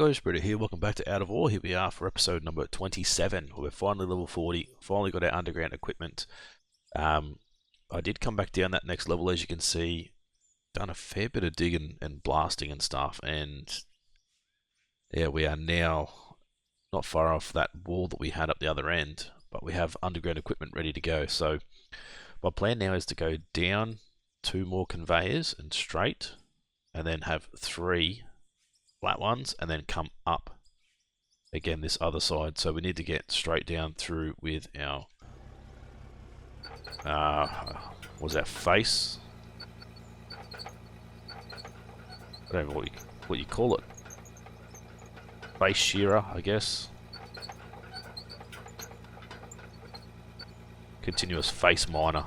guys, Britto here. Welcome back to Out of Ore. Here we are for episode number 27. We're finally level 40. Finally got our underground equipment. I did come back down that next level, as you can see. Done a fair bit of digging and blasting and stuff, and yeah, we are now not far off that wall that we had up the other end, but we have underground equipment ready to go. So my plan now is to go down 2 more conveyors and straight, and then have 3 flat ones, and then come up again this other side. So we need to get straight down through with our what was that, face? I don't know what you call it. Face shearer, I guess. Continuous face miner,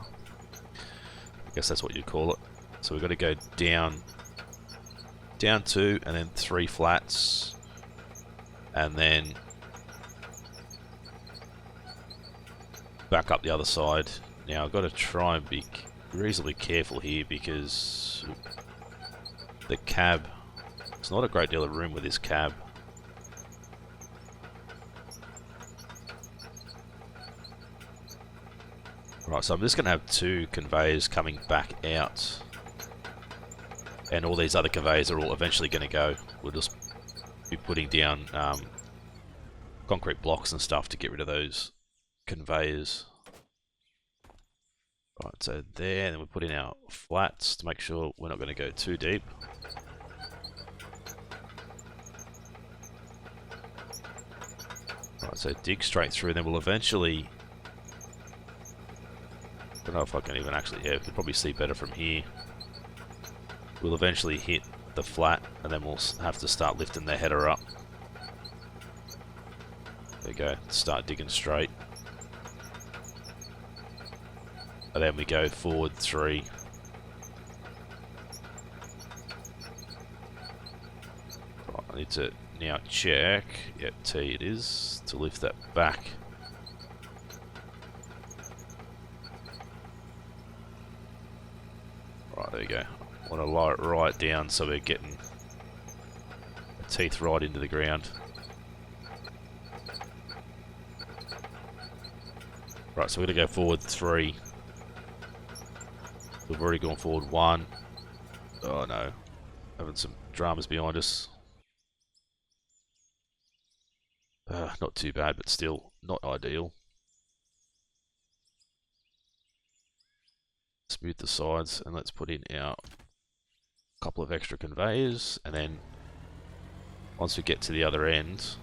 I guess that's what you call it. So we've got to go down 2 and then 3 flats, and then back up the other side. Now I've got to try and be reasonably careful here because the cab, it's not a great deal of room with this cab. Right, so I'm just going to have 2 conveyors coming back out. And all these other conveyors are all eventually going to go. We'll just be putting down concrete blocks and stuff to get rid of those conveyors. Right, so there, and then we'll put in our flats to make sure we're not going to go too deep. Right, so dig straight through, then we'll eventually... I don't know if I can even actually... Yeah, we can probably see better from here. We'll eventually hit the flat, and then we'll have to start lifting the header up. There we go, start digging straight. And then we go forward 3. Right, I need to now check, yep, T it is, to lift that back. Right, there we go. I want to lower it right down so we're getting the teeth right into the ground. Right, so we're going to go forward 3. We've already gone forward 1. Oh no, having some dramas behind us. Not too bad, but still not ideal. Smooth the sides, and let's put in our couple of extra conveyors, and then once we get to the other end,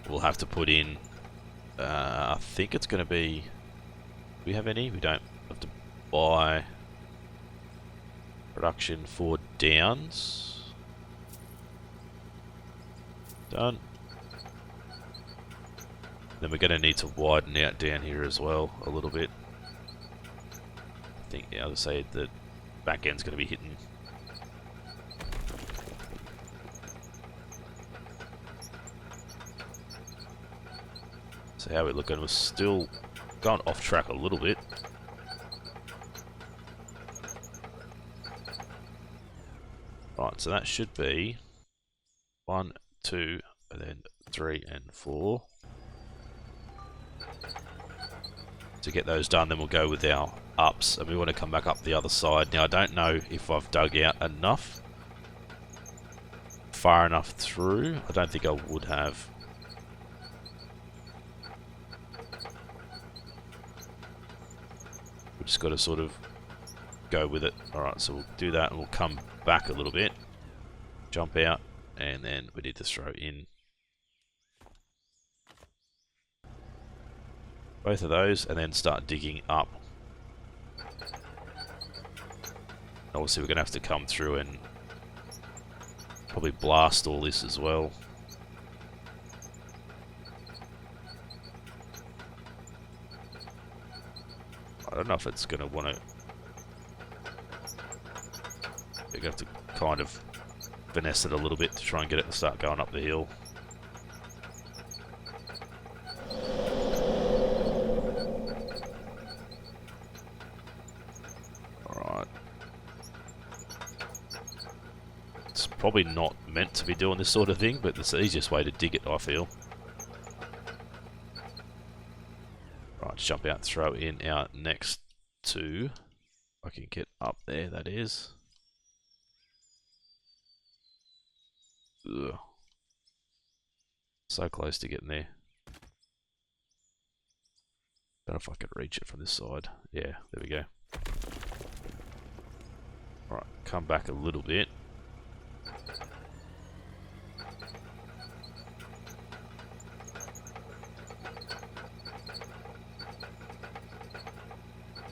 we'll have to put in, I think it's going to be, do we have any? We don't have to buy production for downs. Done. Then we're going to need to widen out down here as well a little bit. I think the other side, the back end's going to be hitting. So how we're looking, we're still going off track a little bit. Right, so that should be 1, 2, and then 3 and 4. To get those done, then we'll go with our ups, and we want to come back up the other side. Now I don't know if I've dug out enough, far enough through. I don't think I would have. We've just got to sort of go with it. Alright, so we'll do that, and we'll come back a little bit, jump out, and then we need to throw in both of those, and then start digging up. Obviously we're going to have to come through and probably blast all this as well. I don't know if it's going to want to... We're going to have to kind of finesse it a little bit to try and get it to start going up the hill. probably not meant to be doing this sort of thing, but it's the easiest way to dig it, I feel. Right, jump out and throw in our next two. I can get up there, that is. Ugh. So close to getting there. Don't know if I can reach it from this side. Yeah, there we go. Right, come back a little bit.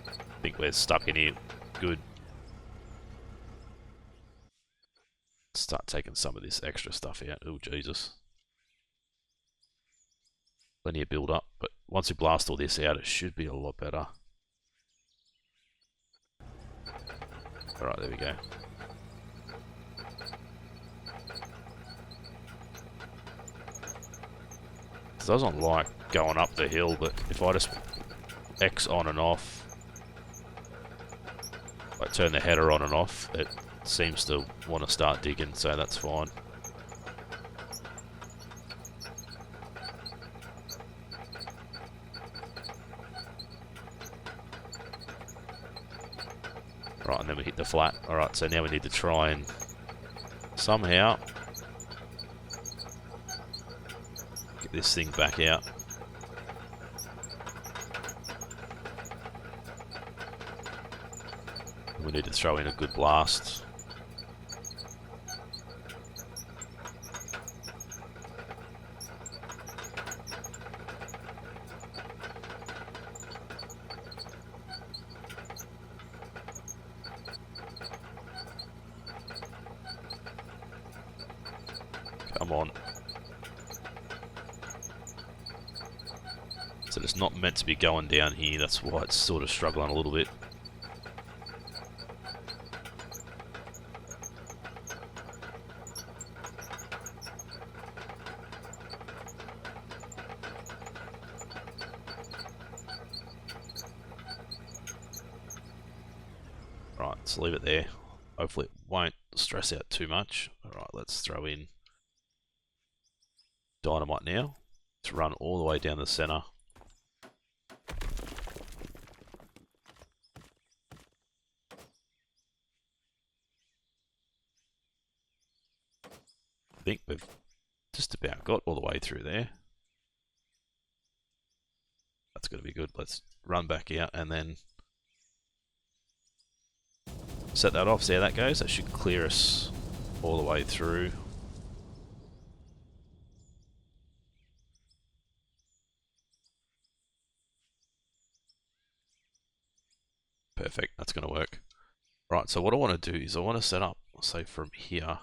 I think we're stuck in here. Good. Start taking some of this extra stuff out. Oh, Jesus. Plenty of build up, but once we blast all this out, it should be a lot better. Alright, there we go. It doesn't like going up the hill, but if I just X on and off, like turn the header on and off, it seems to want to start digging, so that's fine. Right, and then we hit the flat. Alright, so now we need to try and somehow get this thing back out. We need to throw in a good blast. Come on. So it's not meant to be going down here, that's why it's sort of struggling a little bit. Right, let's leave it there. Hopefully it won't stress out too much. Alright, let's throw in dynamite now to run all the way down the center. I think we've just about got all the way through there. That's going to be good. Let's run back out and then set that off, see how that goes. That should clear us all the way through. Perfect, that's going to work. Right, so what I want to do is I want to set up, say from here.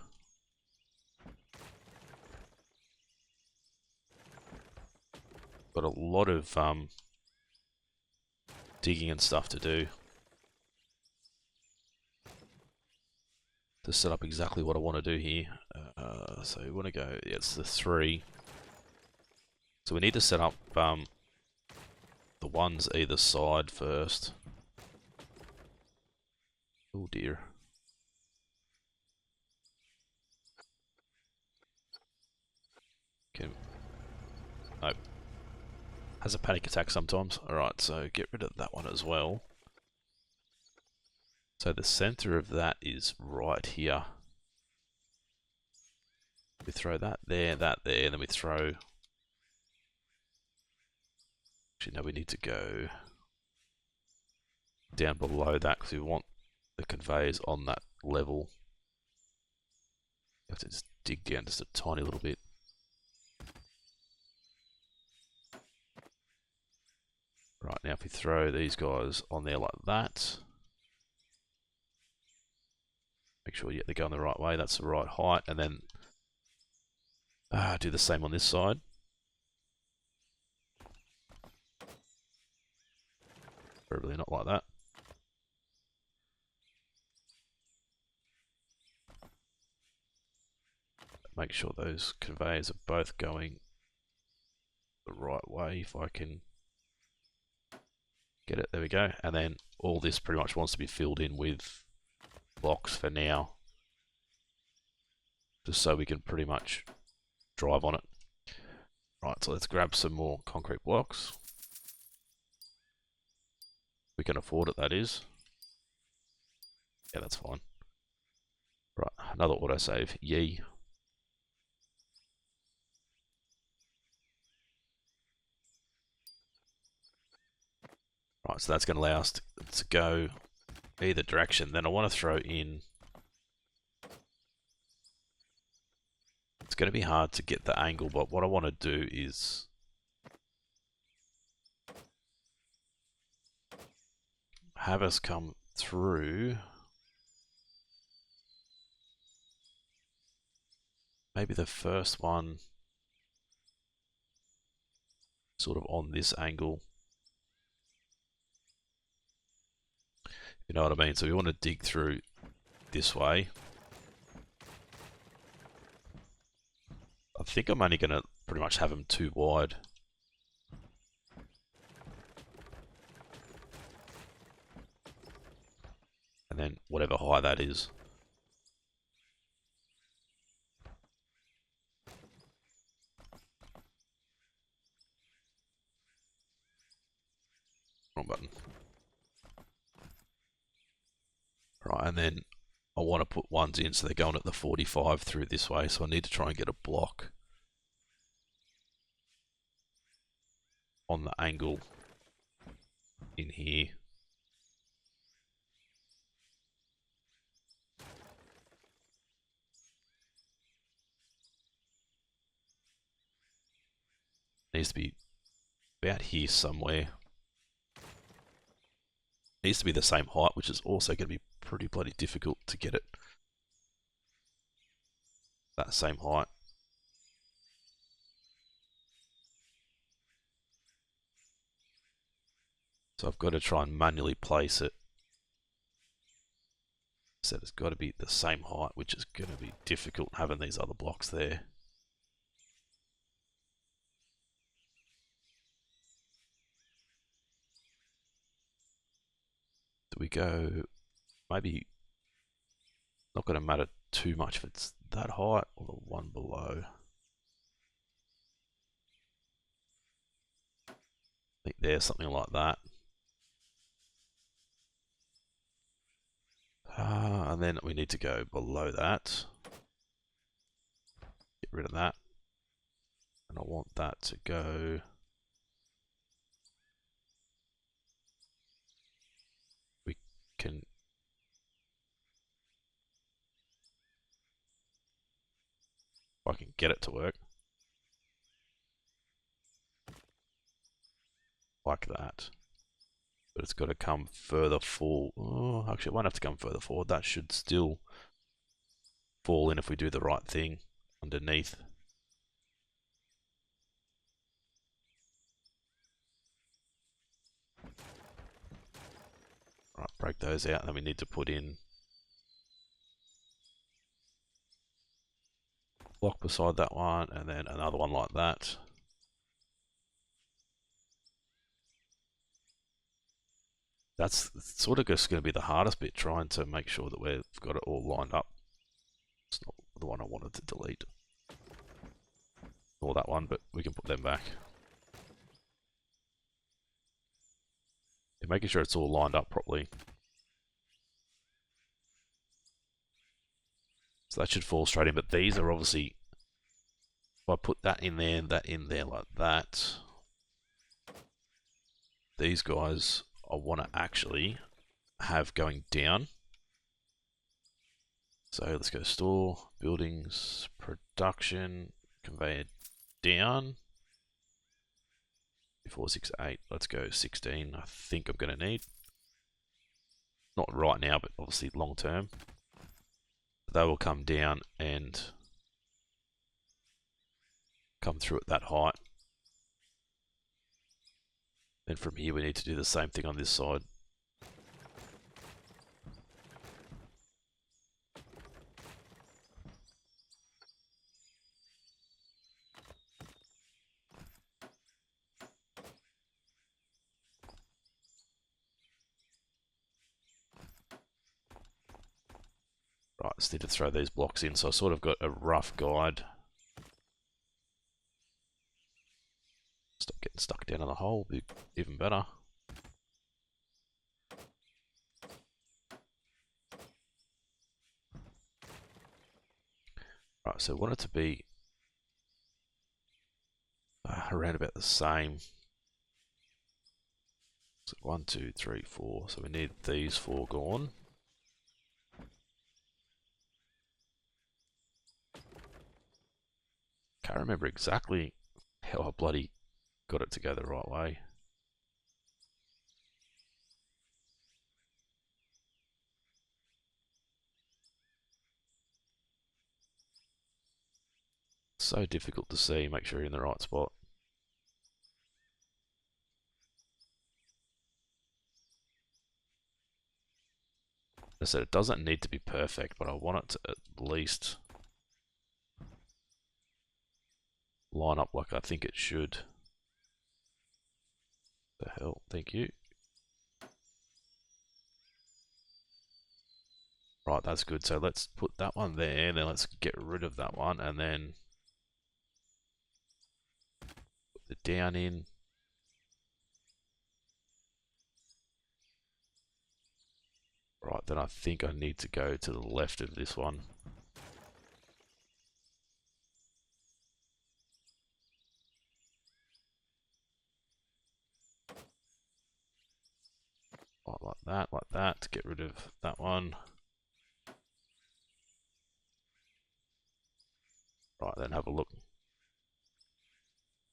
Got a lot of digging and stuff to do to set up exactly what I want to do here. So we want to go, yeah, it's the 3. So we need to set up the ones either side first. Oh dear. Okay. Nope. Has a panic attack sometimes. Alright, so get rid of that one as well. So the center of that is right here. We throw that there, and then we throw... Actually, no, we need to go down below that because we want the conveyors on that level. You have to just dig down just a tiny little bit. Right, now if we throw these guys on there like that, make sure they're going the right way, that's the right height, and then do the same on this side. Probably not like that. Make sure those conveyors are both going the right way if I can get it. There we go. And then all this pretty much wants to be filled in with blocks for now. just so we can pretty much drive on it. Right, so let's grab some more concrete blocks. We can afford it, that is. Yeah, that's fine. Right, another autosave. Yee. Right, so that's going to allow us to go either direction. Then I want to throw in... It's going to be hard to get the angle, but what I want to do is... have us come through... maybe the first one sort of on this angle. You know what I mean? So we want to dig through this way. I think I'm only going to pretty much have them too wide. And then whatever high that is. Wrong button. Right, and then I want to put ones in so they're going at the 45 through this way, so I need to try and get a block on the angle in here. Needs to be about here somewhere. Needs to be the same height, which is also going to be pretty bloody difficult to get it that same height. So I've got to try and manually place it. So it's got to be the same height, which is going to be difficult having these other blocks there. Do we go, maybe not going to matter too much if it's that height or the one below. I think there's something like that. And then we need to go below that. Get rid of that. And I want that to go... we can... if I can get it to work. Like that. But it's got to come further forward. Oh, actually, it won't have to come further forward. That should still fall in if we do the right thing underneath. Right, break those out, and then we need to put in a block beside that one, and then another one like that. That's sort of just going to be the hardest bit, trying to make sure that we've got it all lined up. It's not the one I wanted to delete. Or that one, but we can put them back. Yeah, making sure it's all lined up properly. So that should fall straight in, but these are obviously... if I put that in there and that in there like that, these guys I want to actually have going down. So let's go store, buildings, production, conveyor down. 4, 6, 8. Let's go 16. I think I'm going to need. Not right now, but obviously long term. They will come down and come through at that height. Then from here we need to do the same thing on this side. Right, just need to throw these blocks in, so I sort of got a rough guide. Stop getting stuck down in the hole, be even better. Right, so I want it to be around about the same. So 1, 2, 3, 4. So we need these 4 gone. Can't remember exactly how I bloody got it to go the right way. So difficult to see, make sure you're in the right spot. As I said, it doesn't need to be perfect, but I want it to at least line up like I think it should. The hell, thank you. Right, that's good. So let's put that one there, then let's get rid of that one, and then put the down in. Right, then I think I need to go to the left of this one. Right, like that, to get rid of that one. Right, then have a look.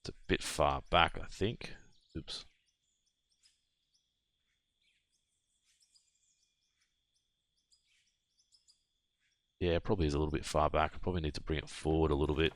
It's a bit far back, I think. Oops. Yeah, probably is a little bit far back. I probably need to bring it forward a little bit.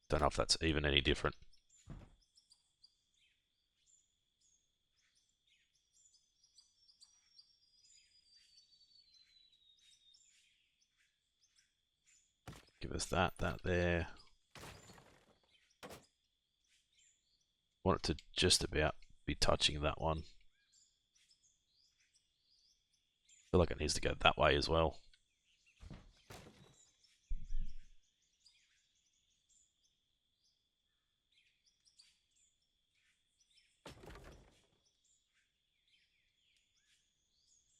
Don't know if that's even any different. Give us that there. Want it to just about be touching that one. Feel like it needs to go that way as well.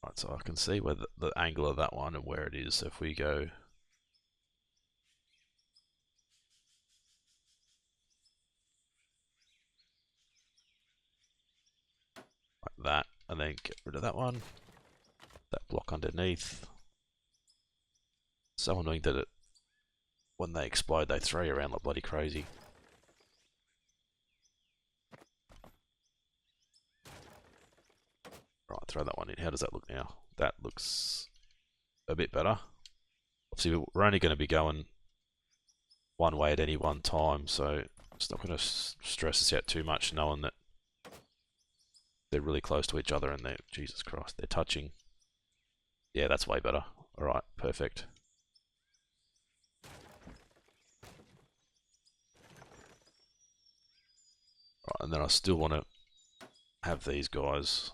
Right, so I can see where the angle of that one and where it is. So if we go like that, and then get rid of that one, that block underneath. So annoying that when they explode, they throw you around like bloody crazy. Right, throw that one in. How does that look now? That looks a bit better. Obviously, we're only going to be going one way at any one time, so it's not going to stress us out too much knowing that they're really close to each other and they're, Jesus Christ, they're touching. Yeah, that's way better. Alright, perfect. Right, and then I still want to have these guys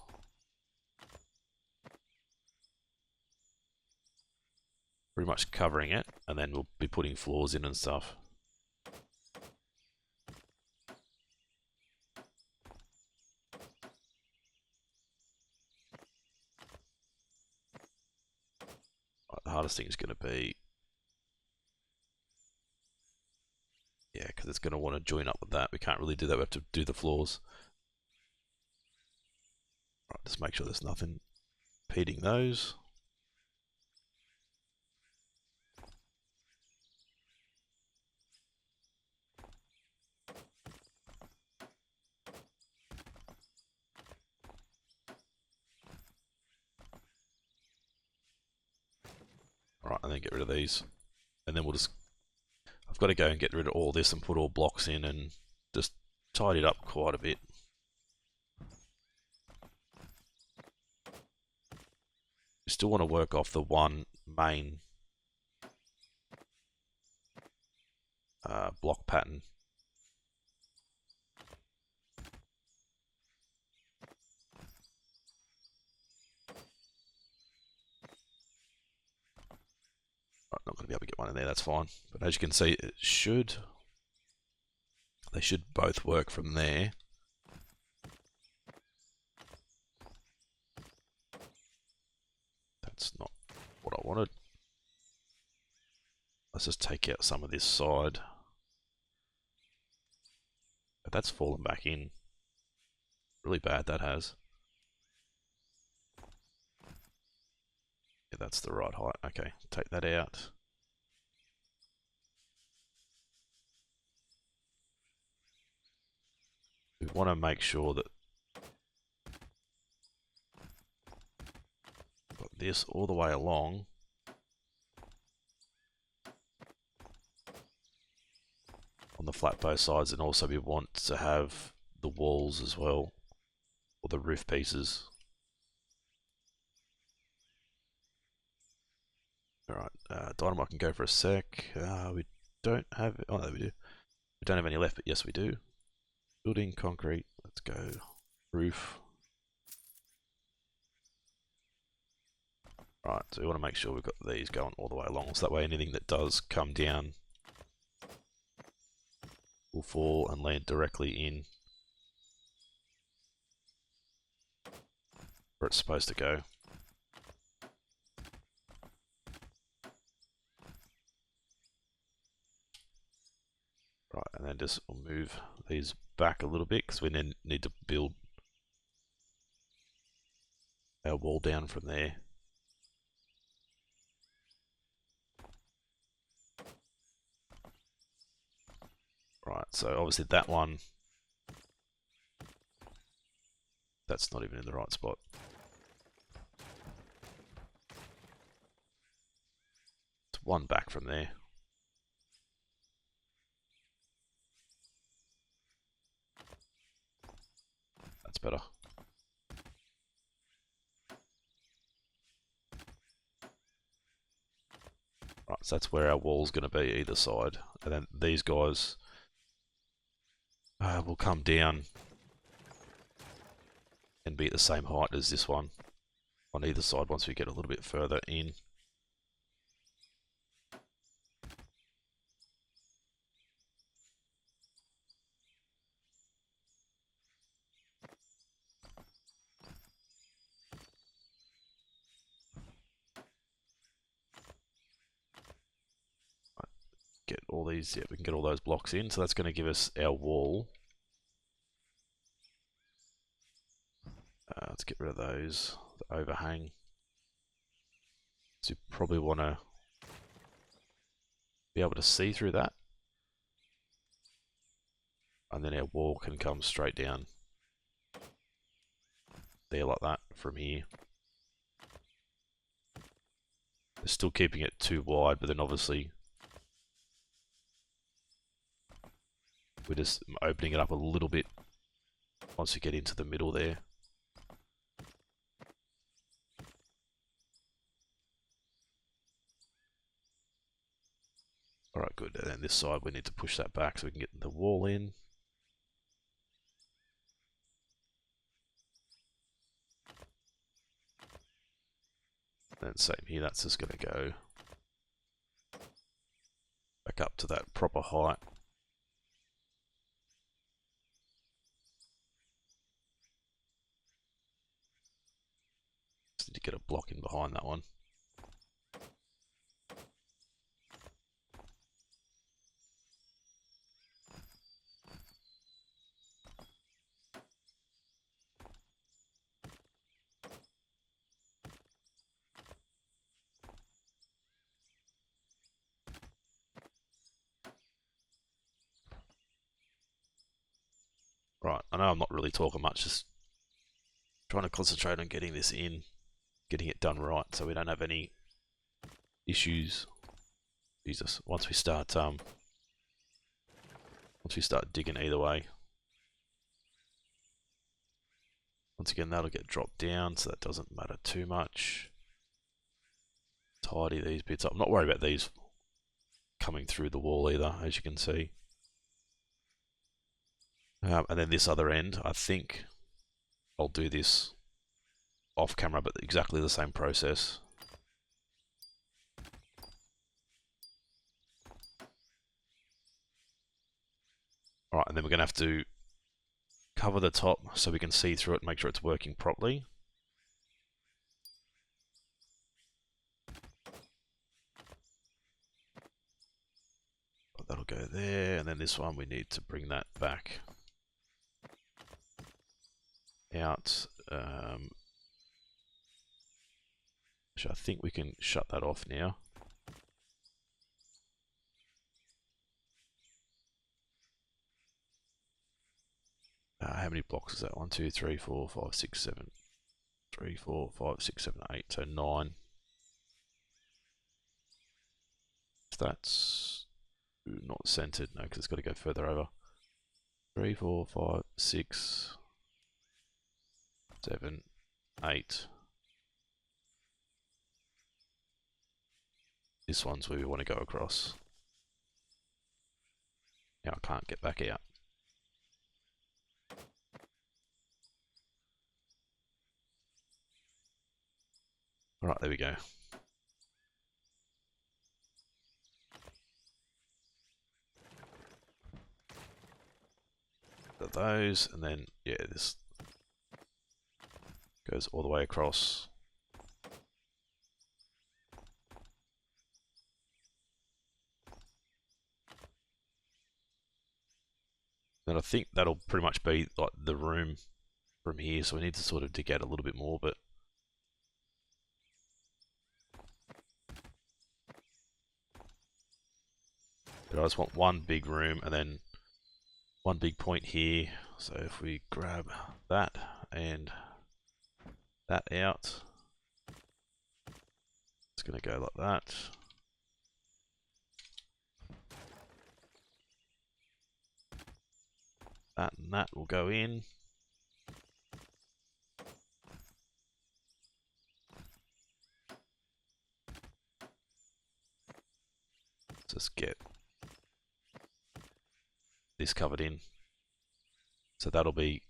pretty much covering it, and then we'll be putting floors in and stuff. Right, the hardest thing is going to be, yeah, because it's going to want to join up with that. We can't really do that. We have to do the floors. Right, just make sure there's nothing impeding those. Right, and then get rid of these. And then we'll just, I've got to go and get rid of all this and put all blocks in and just tidy it up quite a bit. We still want to work off the one main block pattern. Right, not going to be able to get one in there, that's fine. But as you can see, they should both work from there. That's not what I wanted. Let's just take out some of this side. But that's fallen back in. Really bad, that has. Yeah, that's the right height. Okay, take that out. We want to make sure that got this all the way along. On the flat both sides, and also we want to have the walls as well, or the roof pieces. Alright, dynamite can go for a sec. We don't have, oh no we do. We don't have any left, but yes we do. Building, concrete, let's go. Roof. Right, so we want to make sure we've got these going all the way along, so that way anything that does come down will fall and land directly in where it's supposed to go. Right, and then just we'll move these back a little bit because we then need to build our wall down from there. Right, so obviously that one, that's not even in the right spot. It's one back from there. That's better. Right, so that's where our wall's going to be either side. And then these guys will come down and be at the same height as this one on either side once we get a little bit further in. Get all these, yeah, we can get all those blocks in, so that's going to give us our wall. Let's get rid of those, the overhang. So you probably want to be able to see through that. And then our wall can come straight down there like that from here. They're still keeping it too wide, but then obviously we're just opening it up a little bit once you get into the middle there. Alright, good. And then this side we need to push that back so we can get the wall in. And same here, that's just going to go back up to that proper height. Just need to get a block in behind that one. Right, I know I'm not really talking much, just trying to concentrate on getting this in, getting it done right so we don't have any issues. Jesus, once we start digging either way. Once again, that'll get dropped down, so that doesn't matter too much. tidy these bits up. I'm not worried about these coming through the wall either, as you can see. And then this other end, I think I'll do this off camera, but exactly the same process. Alright, and then we're going to have to cover the top so we can see through it and make sure it's working properly. That'll go there, and then this one we need to bring that back out. Which I think we can shut that off now. How many blocks is that? 1, 2, 3, 4, 5, 6, 7. 3, 4, 5, 6, 7, 8. So 9. So that's not centered, no, because it's got to go further over. 3, 4, 5, 6, 7, 8. This one's where we want to go across. Now I can't get back out. Alright, there we go. Those, and then, yeah, this goes all the way across. And I think that'll pretty much be like the room from here, so we need to sort of dig out a little bit more, but I just want one big room and then one big point here. So if we grab that and that out, it's going to go like that. That and that will go in. Let's just get this covered in. So that'll be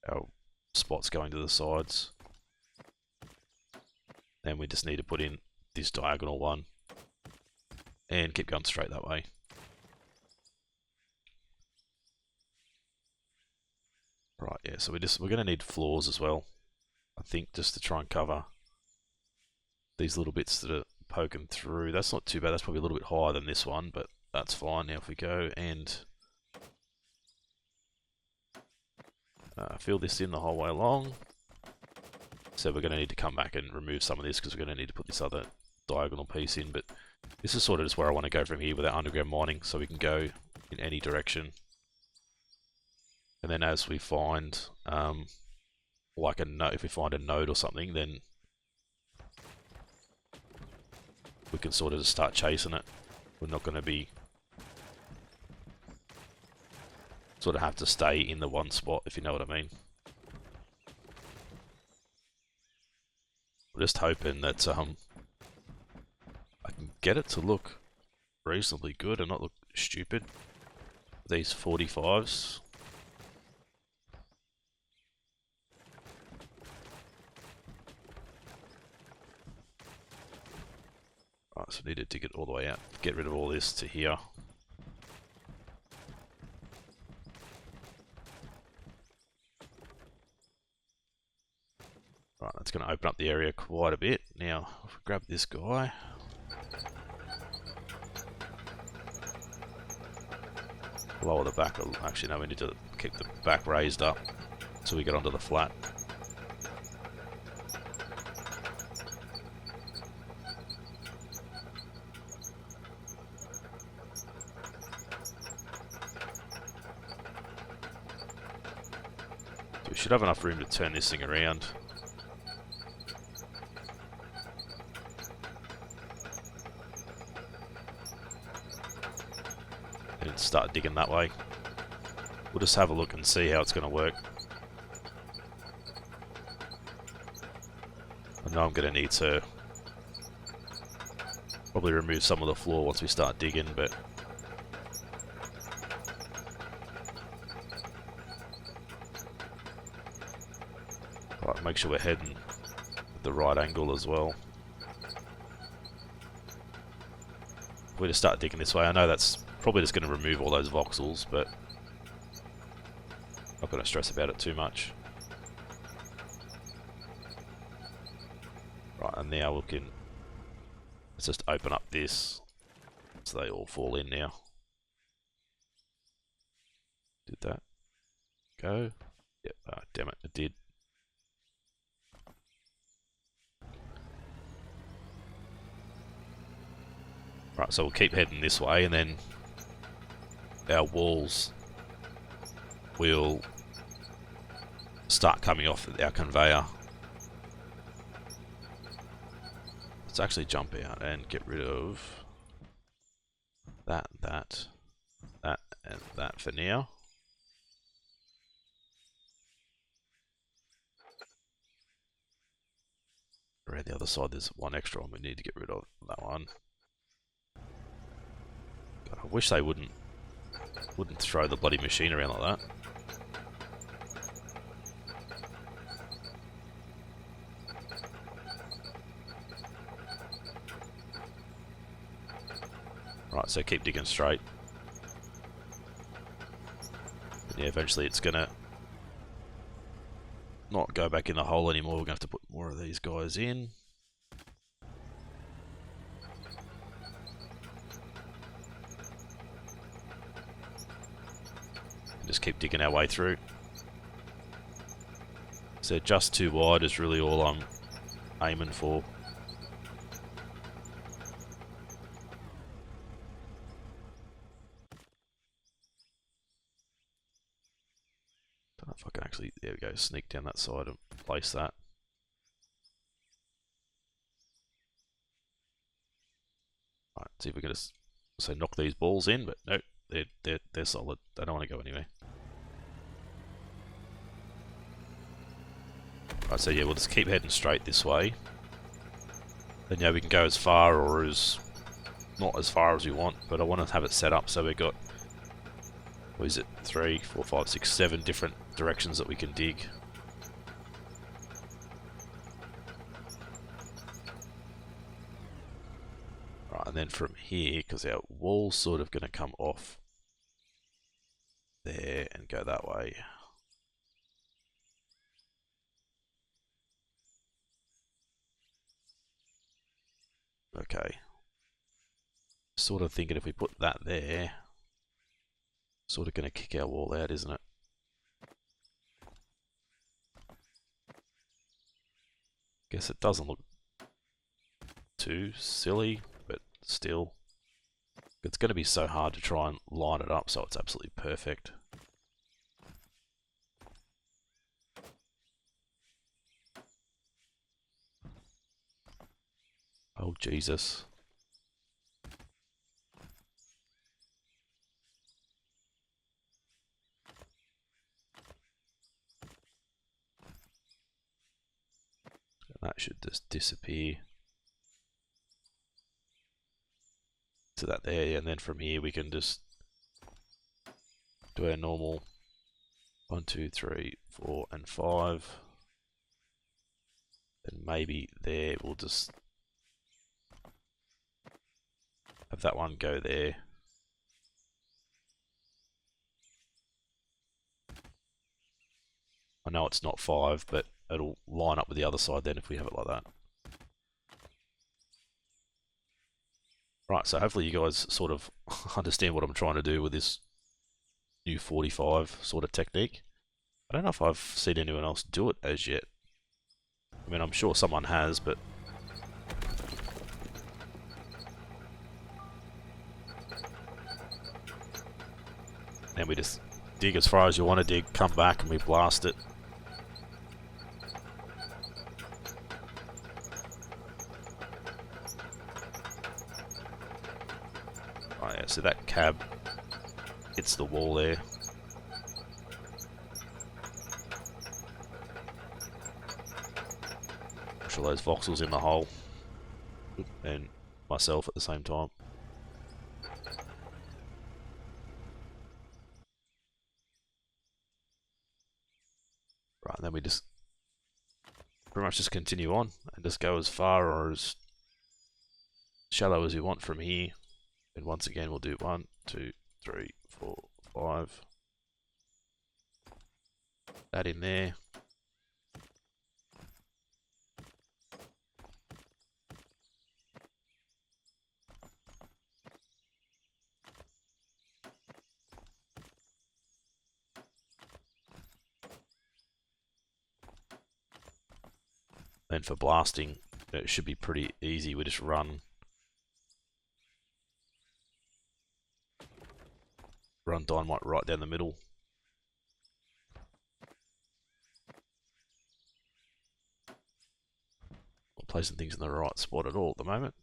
our spots going to the sides. Then we just need to put in this diagonal one and keep going straight that way. Right, yeah, so we're going to need floors as well, I think, just to try and cover these little bits that are poking through. That's not too bad, that's probably a little bit higher than this one, but that's fine. Now if we go and fill this in the whole way along. So we're going to need to come back and remove some of this because we're going to need to put this other diagonal piece in, but this is sort of just where I want to go from here with our underground mining, so we can go in any direction. And then as we find, like a node, if we find a node or something, then we can sort of just start chasing it. We're not going to be sort of have to stay in the one spot, if you know what I mean. I'm just hoping that I can get it to look reasonably good and not look stupid. These 45s. Right, so I need to dig it all the way out. Get rid of all this to here. Right, that's going to open up the area quite a bit. Now, if we grab this guy. Lower the back. Actually, no, we need to keep the back raised up so we get onto the flat. We should have enough room to turn this thing around. And start digging that way. We'll just have a look and see how it's going to work. I know I'm going to need to probably remove some of the floor once we start digging, but right, make sure we're heading at the right angle as well. If we just start digging this way, I know that's probably just going to remove all those voxels, but not going to stress about it too much. Right, and now we can, let's just open up this so they all fall in now. Did that go? Yep, oh, damn it, it did. Right, so we'll keep heading this way, and then our walls will start coming off our conveyor. Let's actually jump out and get rid of that, and that for now. Around the other side there's one extra one we need to get rid of, that one. God, I wish they wouldn't throw the bloody machine around like that. Right, so keep digging straight. But yeah, eventually it's gonna not go back in the hole anymore. We're gonna have to put more of these guys in. Just keep digging our way through. So just too wide is really all I'm aiming for. Don't know if I can actually, there we go, sneak down that side and place that. Right, see if we can just knock these balls in, but no, they're solid. They don't want to go anywhere. Right, so yeah, we'll just keep heading straight this way. Then yeah, we can go as far or as not as far as we want, but I want to have it set up so we've got, what is it, 3, 4, 5, 6, 7 different directions that we can dig. Right, and then from here, because our wall's sort of going to come off there and go that way. Okay. Sort of thinking if we put that there, sort of going to kick our wall out, isn't it? Guess it doesn't look too silly, but still. It's going to be so hard to try and line it up so it's absolutely perfect. Oh, Jesus. That should just disappear to that there, and then from here we can just do our normal 1, 2, 3, 4, and 5. And maybe there we'll just have that one go there. I know it's not 5, but it'll line up with the other side then if we have it like that. Right, so hopefully you guys sort of understand what I'm trying to do with this new 45 sort of technique. I don't know if I've seen anyone else do it as yet. I mean, I'm sure someone has, but then we just dig as far as you want to dig, come back and we blast it. Oh yeah, so that cab hits the wall there. push all those voxels in the hole, and myself at the same time. Right, and then we just pretty much just continue on and just go as far or as shallow as we want from here. And once again, we'll do 1, 2, 3, 4, 5. That in there. Then for blasting, it should be pretty easy. We just run dynamite right down the middle. Not placing things in the right spot at all at the moment.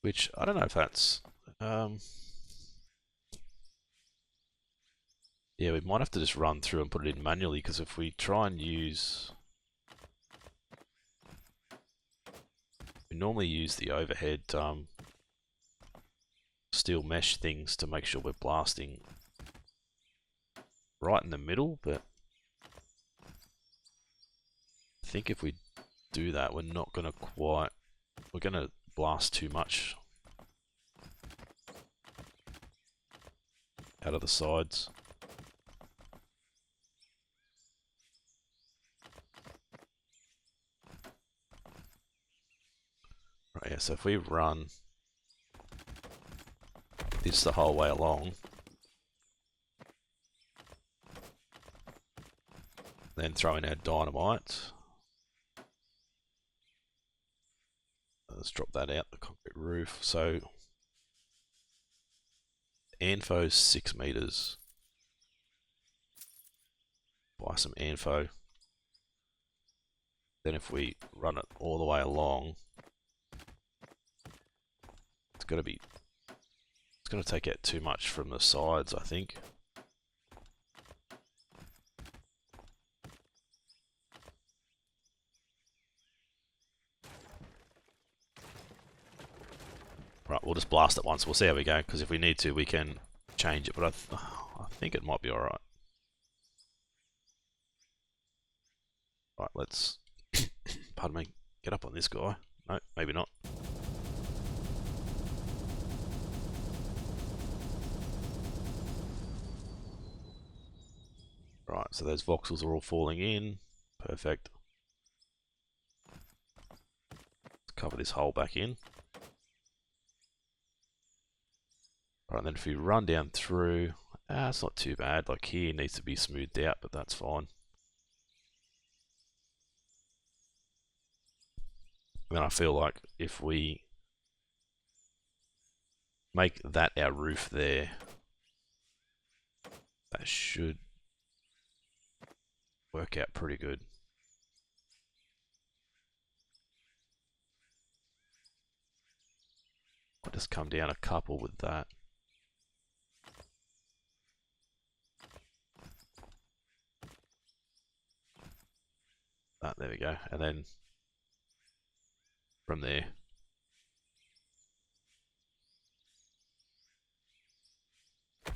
Which, I don't know if that's... yeah, we might have to just run through and put it in manually, because if we try and use... We normally use the overhead steel mesh things to make sure we're blasting right in the middle, but I think if we do that, we're not going to quite... We're going to blast too much out of the sides. Right, yeah, so if we run this the whole way along, then throw in our dynamite. Let's drop that out, the concrete roof. So, Anfo's 6 meters. Buy some Anfo. Then if we run it all the way along, it's going to take out too much from the sides, I think. Right, we'll just blast it once. We'll see how we go, because if we need to, we can change it. But I think it might be alright. Right, let's... pardon me. Get up on this guy. No, maybe not. Right, so those voxels are all falling in. Perfect. Let's cover this hole back in. Right, and then if we run down through, it's not too bad. Like here needs to be smoothed out, but that's fine. And then I feel like if we make that our roof there, that should work out pretty good. I'll just come down a couple with that. There we go, and then from there, I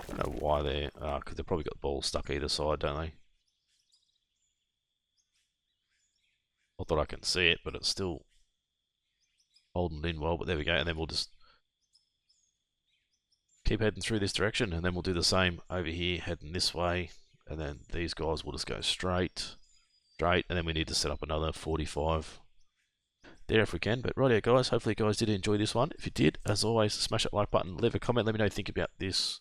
don't know why they're, because they've probably got balls stuck either side, don't they? Not that I can see it, but it's still holding in well, but there we go, and then we'll just keep heading through this direction, and then we'll do the same over here, heading this way, and then these guys will just go straight, and then we need to set up another 45 there if we can. But right here, guys, hopefully you guys did enjoy this one. If you did, as always, smash that like button, leave a comment, let me know what you think about this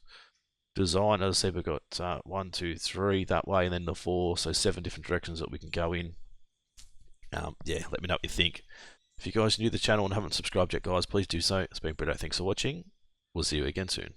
design. As I said, we've got 1, 2, 3 that way, and then the 4, so 7 different directions that we can go in. Yeah, let me know what you think. If you guys are new to the channel and haven't subscribed yet, guys, please do so. It's been Britto. Thanks for watching. We'll see you again soon.